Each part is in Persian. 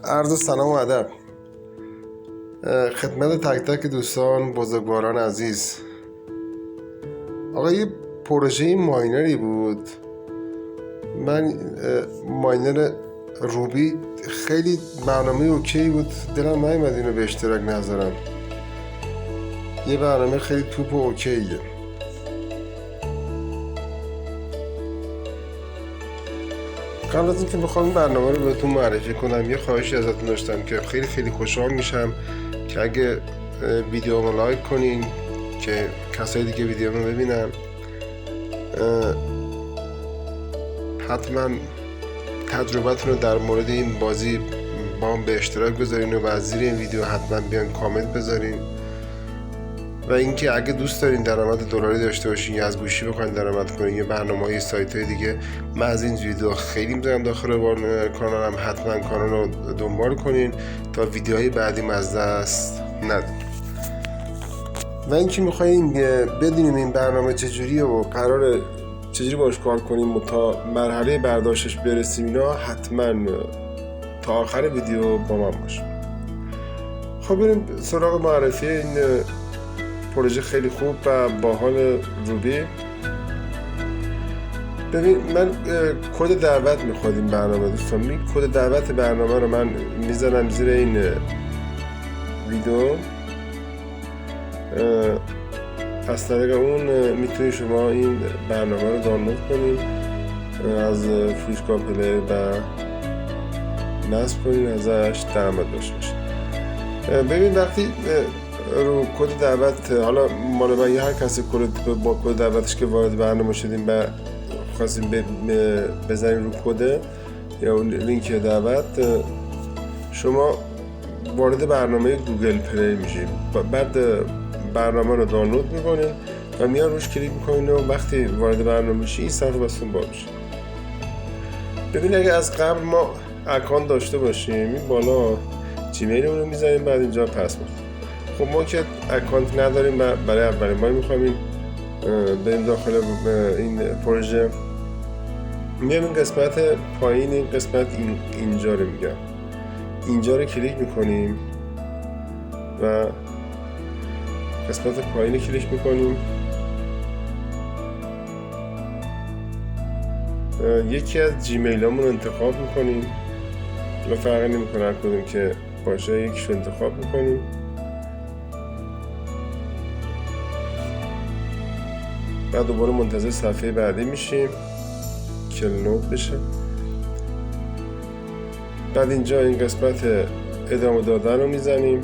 عرض سلام و ادب خدمت تک تک دوستان بزرگواران عزیز. آقا یه پروژه ماینری بود. من ماینر روبی خیلی برنامه اوکی بود، دلم نیومد اینو به اشتراک نذارم. یه برنامه خیلی توپ و اوکیه. قبل از اینکه بخوام این برنامه رو بهتون معرفی کنم، یه خواهشی ازتون داشتم که خیلی خوشحال میشم که اگه ویدیومو لایک کنین که کسای دیگه ویدیومو ببینن. حتما تجربتون رو در مورد این بازی با هم به اشتراک بذارین و از زیر این ویدیو حتما بیان کامنت بذارین. و اینکه اگه دوست دارین درآمد دلاری داشته باشین یا از گوشی بخواین درآمد کنین یا برنامه‌های سایت‌های دیگه، من از این ویدیو خیلی می‌ذارم داخل کانالم. حتما کانال رو دنبال کنین تا ویدیوهای بعدی از دست ندید. و اینکه می‌خوایم بدونیم این برنامه چجوریه و قراره چجوری باش کار کنیم و تا مرحله برداشتش برسیم، اینا حتما تا آخر ویدیو با من باشین. خب بریم سراغ معرفی این پروژه خیلی خوب و باحال روبی. ببین، من کد دعوت میخواد این برنامه دوستان. کد دعوت برنامه رو من میزنم زیر این ویدیو. از طریق اون میتونید شما این برنامه رو دانلود کنید از فروشگاه پلیر و نصب کنید، ازش درآمد داشته باشید. ببین وقتی رو کد دعوت، حالا مال من هر کسی با کد دعوتش که وارد برنامه شدیم و خواستیم بزنیم رو کد یا اون لینک دعوت، شما وارد برنامه گوگل پلی میشید. بعد برنامه رو دانلود میکنید و میان روش کلیک میکنید و وقتی وارد برنامه میشید این صفحه واسهتون باز میشه. ببین اگه از قبل ما اکانت داشته باشیم، این بالا جیمیلمون رو میزنیم، بعد اینجا پسورد. خب ما که اکانت نداریم و برای اولین بار میخوایم بریم داخل این پروژه، میام این قسمت پایین، این قسمت اینجا رو میگم، اینجا رو کلیک میکنیم و قسمت پایین کلیک میکنیم. یکی از جیمیل همون انتخاب میکنیم و فرقی نمیکنه هر کدوم که باشه، یکیشو انتخاب میکنیم. بعد دوباره منتظر صفحه بعدی میشیم که لود بشه. بعد اینجا این قسمت ادامه دادن رو میزنیم.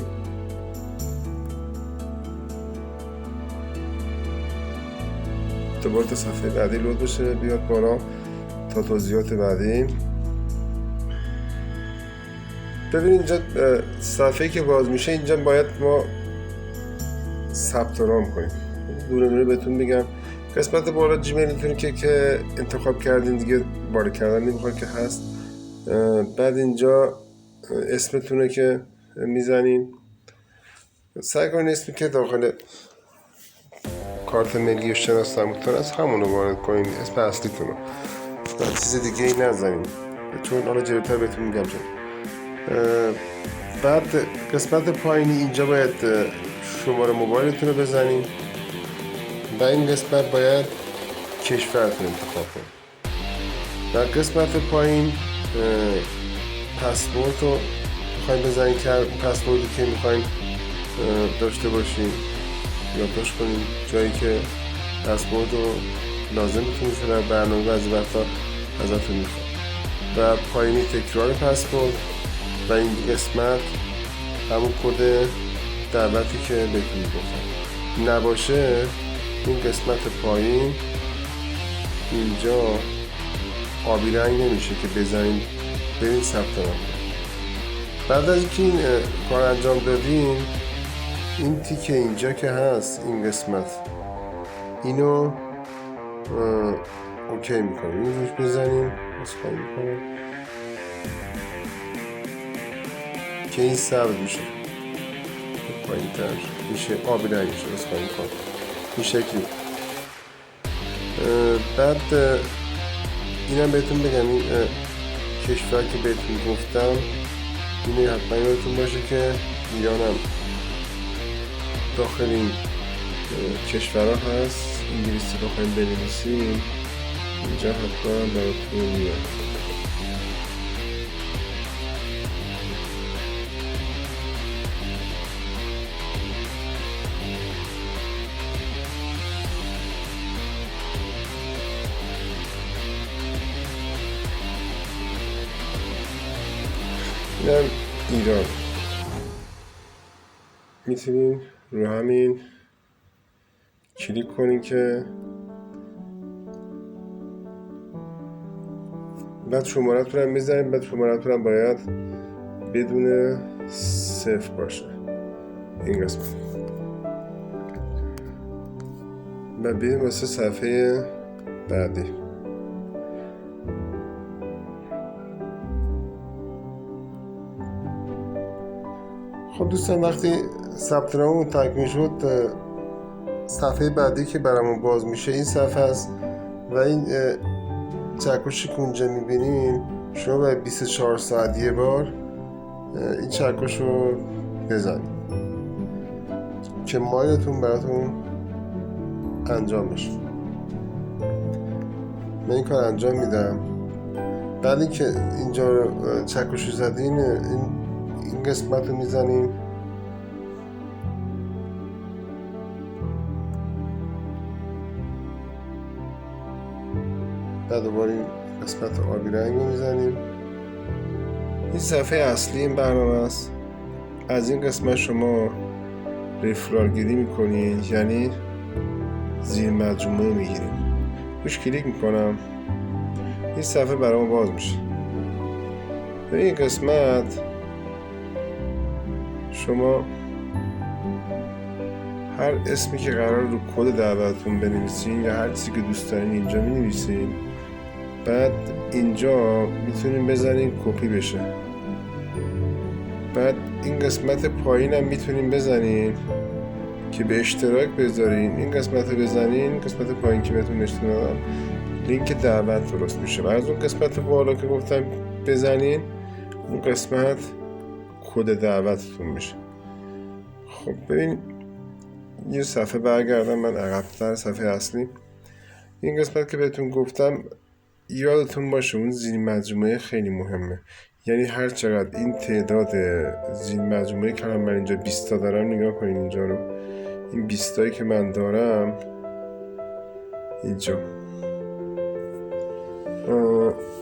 دوباره تا صفحه بعدی لود بشه بیاد بالا تا توضیحات بعدی. ببینید اینجا صفحه‌ای که باز میشه، اینجا باید ما ثبت نام کنیم. دونه دونه بهتون میگم. قسمت بالا جیمیلتون که انتخاب کردین دیگه وارد کردن نمیخواد که هست. بعد اینجا اسمتونه که میزنین، سعی کنین اسمی که داخل کارت ملی و شناسنامه‌تون از همون رو وارد کنین، اسم اصلیتون رو و چیز دیگه ای نزنین، چون حالا جلوتر بهتون میگم چون. بعد قسمت پایینی اینجا باید شماره موبایلتون رو بزنین و این قسمت باید کشورتون انتخاب کنید. در قسمت پایین پسورد رو میخواین بزنین که پسوردی که میخواین داشته باشین یادداشت کنین، جایی که پسورد رو لازم میتونید در برنامه بعضی وقتا ازتون میخواد. و پایینی تکرار پسورد و این قسمت همون کد دعوتی که بهتون گفتم. نباشه این قسمت پایین اینجا آبی رنگ نمیشه که بزنین برین ثبت نام. بعد از اینکه این کار انجام دادین، این تیکه اینجا که هست، این قسمت اینو اوکی میکنیم، این روش بزنیم اسخای میکنیم که این ثبت میشه. پایین تر میشه آبی رنگ میشه، اسخای میکنیم این شکلی. بعد اینم بهتون بگم، این کشور که بهتون گفتم اینه حتما یادتون باشه که ایران هم داخل این کشورها هست. انگلیسی بخوایم بنویسیم اینجا حتما براتون میاد. اینم ایران. میتونین رو همین کلیک کنین که بعد شماره‌تون هم میزنین. بعد شماره‌تون هم باید بدون 0 باشه این قسمت. و بریم واسه صفحه بعدی. خب دوستان وقتی ثبت ناممون تکمیل شد، صفحه بعدی که برامون باز میشه این صفحه است و این چکشی که اونجا میبینین شما باید 24 ساعت یه بار این چکش رو بزنید که مایلتون براتون انجام بشه. من این کار انجام میدم. بعد اینکه اینجا رو چکش رو زدین این قسمت رو میزنیم بعد دوباره این قسمت آبی رنگ رو میزنیم. این صفحه اصلی این برنامه است. از این قسمت شما رفرال گیری میکنین، یعنی زیر مجموعه میگیریم. روش کلیک میکنم، این صفحه برام باز میشه. به این قسمت شما هر اسمی که قرار رو کد دعوتتون بنویسین یا هر چیزی که دوست دارین اینجا مینویسین. بعد اینجا میتونین بزنین کپی بشه. بعد این قسمت پایین هم میتونین بزنین که به اشتراک بذارین. این قسمت رو بزنین، قسمت پایین که بهتون نشون دادم، لینک دعوت درست میشه. و از اون قسمت بالا که گفتم بزنین، اون قسمت کد دعوتتون میشه. خب ببین یه صفحه برگردم من عقب‌تر، صفحه اصلی. این قسمت که بهتون گفتم یادتون باشه اون زیر مجموعه خیلی مهمه. یعنی هر چقدر این تعداد زیر مجموعه که من اینجا 20 تا دارم، نگاه کنین اینجا رو، این 20 تایی که من دارم اینجا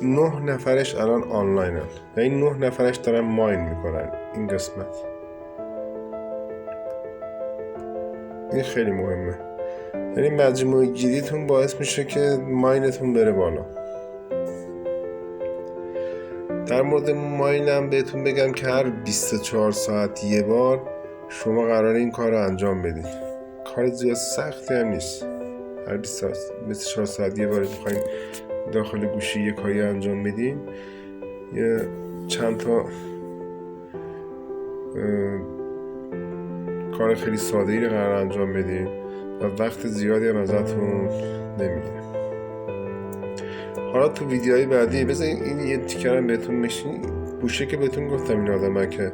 9 نفرش الان آنلاینن، یعنی 9 نفرش دارن ماین میکنن این قسمت. این خیلی مهمه. یعنی مجموعه گیریتون باعث میشه که ماینتون بره بالا. در مورد ماینم بهتون بگم که هر 24 ساعت یه بار شما قراره این کار رو انجام بدین. کار زیاد سختی هم نیست. هر 24 ساعت یه بار میخواین داخل گوشی یه کاری انجام بدین، یه چند تا کار خیلی ساده‌ای رو قرار انجام بدین و وقت زیادی هم ازتون نمیگیره. حالا تو ویدیوهای بعدی بذارین این یه تیکرم بهتون میشین گوشه که بهتون گفتم این آدمه که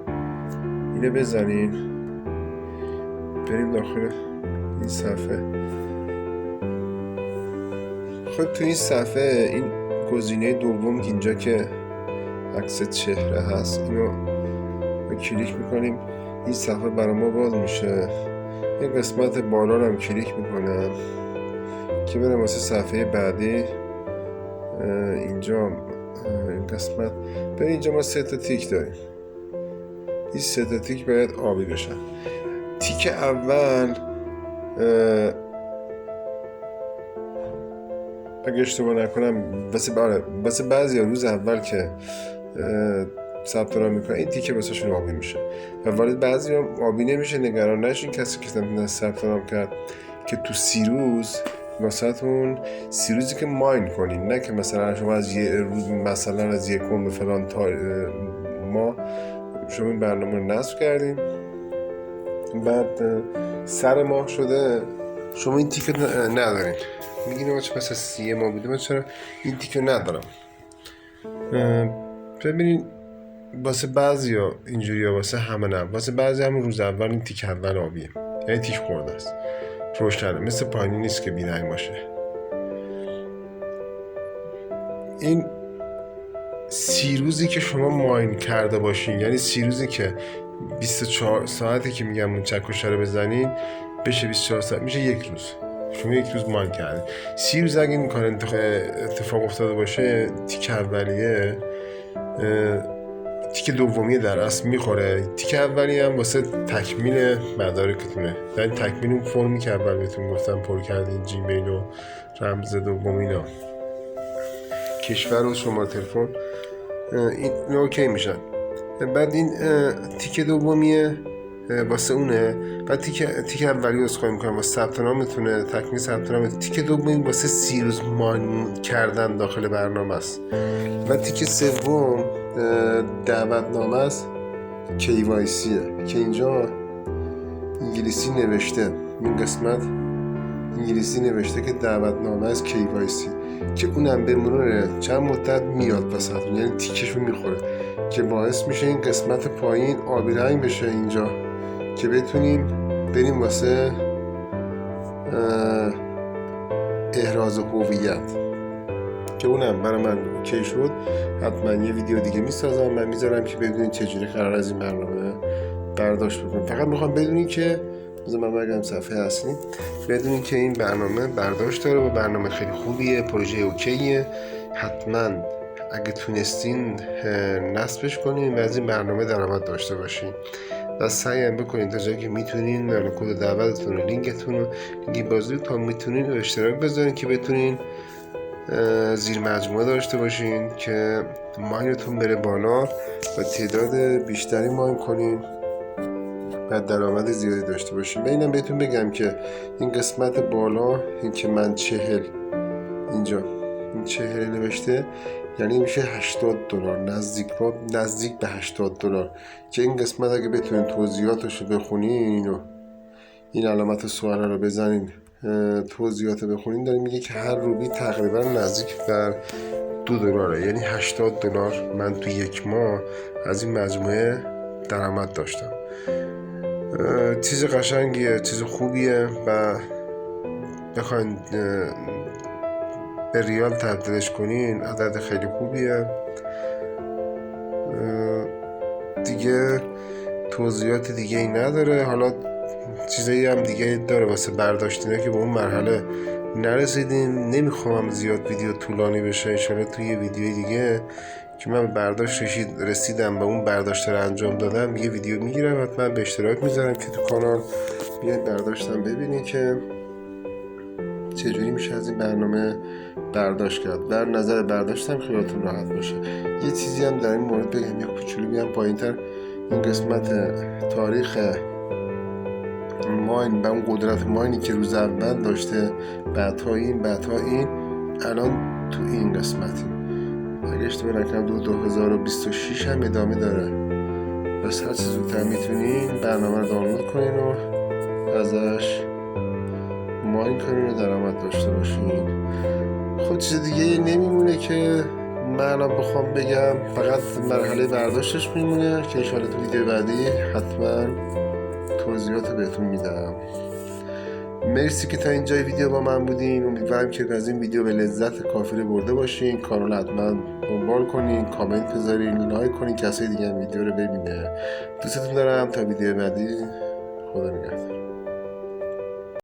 اینو بزنین. بریم داخل این صفحه. خب تو این صفحه این گزینه دوم اینجا که عکس چهره هست، اینو کلیک میکنیم. این صفحه برای ما باز میشه. این قسمت بالا رو هم کلیک میکنم که برم واسه صفحه بعدی. اینجا این قسمت به اینجا ما 3 تا تیک داریم. این 3 تا تیک باید آبی بشن. تیک اول اگه اشتباه نکنم واسه بعضی روز اول که ثبت نام میکنن این تیکه واسهشون آبی میشه و ولی بعضی هم آبی نمیشه. نگران نشین کسی که ثبت نام کرد که تو 30 روز واسهتون 30 روزی که ماین کنین، نه که مثلا شما از یه روز مثلا از یکم به فلان تا ما شما این برنامه رو نصب کردین، بعد سر ماه شده شما این تیکه ندارین. میگین ما چه مثلا 30 ماه بوده من چرا این تیکه ندارم. ببینین واسه بعضیا اینجوریه، واسه همه نه. واسه بعضی همون روز اول این تیک اول آبیه، یعنی تیک خورده است، روشنه، مثل پایینی نیست که بی‌رنگ باشه. این 30 روزی که شما ماین کرده باشین، یعنی 30 روزی که 24 ساعتی که میگم اون چکشه رو بزنین بشه 24 ساعت، میشه یک روز. شما یک روز ماین کردین. 30 روز اگه این کار اتفاق افتاده باشه، تیک اولیه تیک دومی در اصل میخوره. تیک اولی هم واسه تکمیل مدارکتونه، یعنی تکمیل اون فرمی که اول بهتون گفتم پر کردین، جیمیل و رمز دومی اینا، کشور و شماره تلفن، این اوکی میشن. بعد این تیک دومیه واسه اونه. بعد تیک اولی اسخای میکنم واسه ثبت نامتونه، تکمیل ثبت نام. تیک دومی واسه 30 روز مان کردن داخل برنامه است. و تیک سوم دعوتنامه است، KYCه که اینجا انگلیسی نوشته، این قسمت انگلیسی نوشته که دعوتنامه است KYC، که اونم به مرور چند مدت میاد وسطون، یعنی تیکشو میخوره، که باعث میشه این قسمت پایین آبی رنگ بشه اینجا، که بتونیم بریم واسه احراز هویت، که اونم برای من اوکی شد. حتما یه ویدیو دیگه میسازم، من میذارم که بدونید چجوری قرار از این برنامه برداشت بکنیم. فقط میخوام بدونید که من برگردم صفحه اصلی، بدونید که این برنامه برداشت داره و برنامه خیلی خوبیه، پروژه اوکیه. حتما اگه تونستین نصبش کنین و از این برنامه درآمد داشته باشین و سعی هم بکنین تا جایی که میتونین کد دعوتتون و لینکتون و لینک بازی تا میتونین رو اشتراک بذارین که بتونین زیر مجموعه داشته باشین که ماینتون بره بالا و تعداد بیشتری ماین کنین و درآمد زیادی داشته باشین. اینم بهتون بگم که این قسمت بالا، این که من 40 اینجا این 40 نوشته، یعنی میشه $80، نزدیک به $80، که این قسمت اگه بتونین توضیحاتشو بخونین و این علامت سوال رو بزنین توضیحات بخونین، داره میگه که هر روبی تقریبا نزدیک بر $2، یعنی $80 من تو یک ماه از این مجموعه درآمد داشتم. چیز قشنگیه، چیز خوبیه و بخواین به ریال تبدیلش کنین عدد خیلی خوبیه. دیگه توضیحات دیگه ای نداره. حالا چیزایی هم دیگه داره واسه برداشتینه که به اون مرحله نرسیدیم. نمیخوام زیاد ویدیو طولانی بشه، انشالله توی یه ویدیو دیگه که من به برداشت رسیدم و اون برداشت رو انجام دادم یه ویدیو میگیرم، حتما به اشتراک میذارم که تو کانال بیاید برداشتم ببینید که چجوری میشه از این برنامه برداشت کرد. در نظر برداشتم خیالتون راحت باشه. یه چیزی هم در این مورد بگم، یه کوچولو بیام پایینتر، این قسمت تاریخ ماین و اون قدرت ماینی که روز اول داشته، بعدها این الان تو این قسمتی، اگه اشتباه نکنم 2026 هم ادامه داره. بس هر چه زودتر میتونین برنامه رو دانلود کنین و ازش ماین کنین و درآمد داشته باشین. خب چیز دیگه نمیمونه که من بخوام بگم، فقط مرحله برداشتش میمونه که انشاءالله تو ویدیو بعدی حتما توضیحات بهتون میدم. مرسی که تا اینجای ویدیو با من بودین. امیدوارم که از این ویدیو به لذت کافی برده باشین. کانال حتما دنبال کنین، کامنت بذارین، لایک کنین، کسای دیگه هم ویدیو رو ببینه. دوستتون دارم. تا ویدیو بعدی، خدا نگهدار.